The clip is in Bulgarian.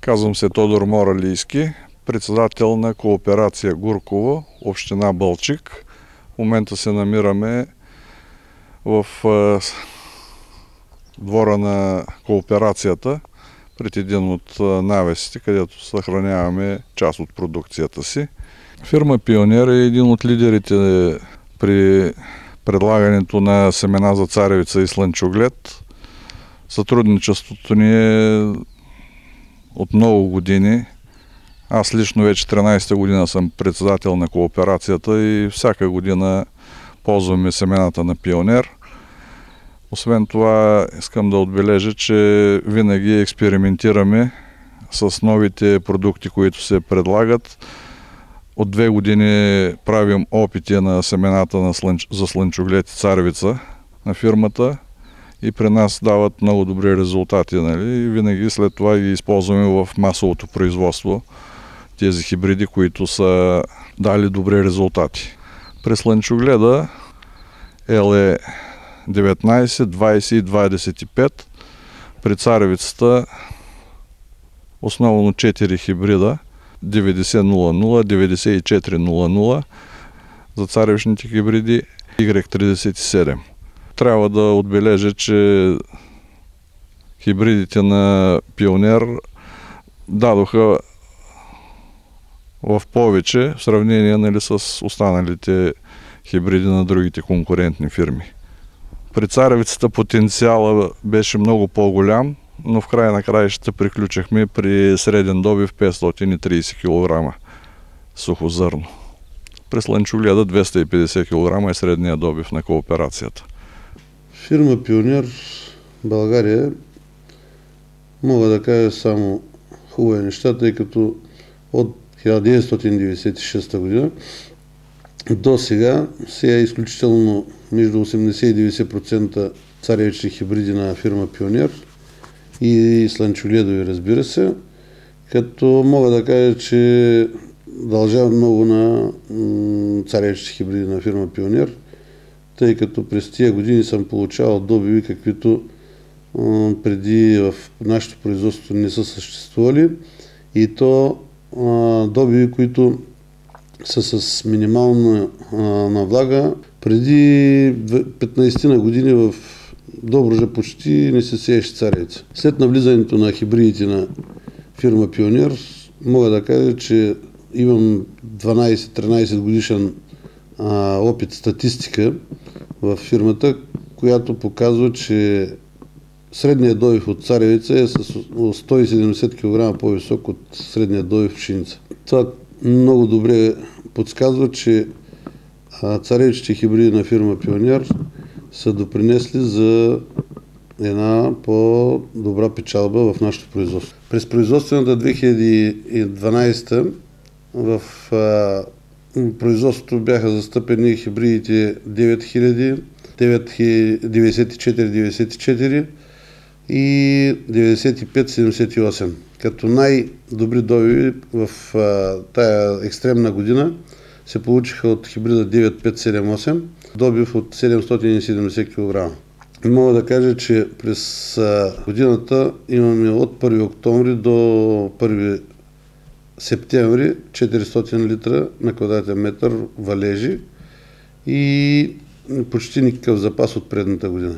Казвам се Тодор Моралийски, председател на кооперация Гурково, община Балчик. В момента се намираме в двора на кооперацията, пред един от навесите, където съхраняваме част от продукцията си. Фирма Пионер е един от лидерите при предлагането на семена за царевица и слънчоглед. Сътрудничеството ни е от много години. Аз лично вече 13-та година съм председател на кооперацията и всяка година ползваме семената на Пионер. Освен това, искам да отбележа, че винаги експериментираме с новите продукти, които се предлагат. От 2 години правим опити на семената за слънчоглед и царевица на фирмата и при нас дават много добри резултати. И винаги след това ги използваме в масовото производство, тези хибриди, които са дали добри резултати. При слънчогледа LE 19, 20 и 25. При царевицата основно 4 хибрида 9000, 9400, за царевичните хибриди Y37. Трябва да отбележа, че хибридите на Пионер дадоха в повече в сравнение с останалите хибриди на другите конкурентни фирми. При царевицата потенциала беше много по-голям, но в края на краищата приключихме при среден добив 530 кг сухозърно. При слънчогледа 250 кг е средния добив на кооперацията. Фирма Пионер България, мога да кажа само хубави неща, тъй като от 1996 година до сега е изключително между 80 и 90% царевични хибриди на фирма Пионер и слънчогледови, разбира се, като мога да кажа, че дължа много на царевични хибриди на фирма Пионер, тъй като през тия години съм получавал добиви, каквито преди в нашето производство не са съществували, и то добиви, които са с минимална навлага. Преди 15 на години в Добруджа почти не се сееше царевица. След навлизането на хибридите на фирма Пионер, мога да кажа, че имам 12-13 годишен опит, статистика в фирмата, която показва, че средният добив от царевица е с 170 кг по-висок от средният добив пшеница. Това много добре подсказва, че царевичните хибриди на фирма Пионер са допринесли за една по-добра печалба в нашето производство. През производствената 2012 в производството бяха застъпени хибридите 9000, 94-94 и 95-78. Като най-добри добиви в тая екстремна година се получиха от хибрида 9578, добив от 770 кг. И мога да кажа, че през годината имаме от 1 октомври до 1 септември 400 литра на квадратен метър валежи и почти никакъв запас от предната година.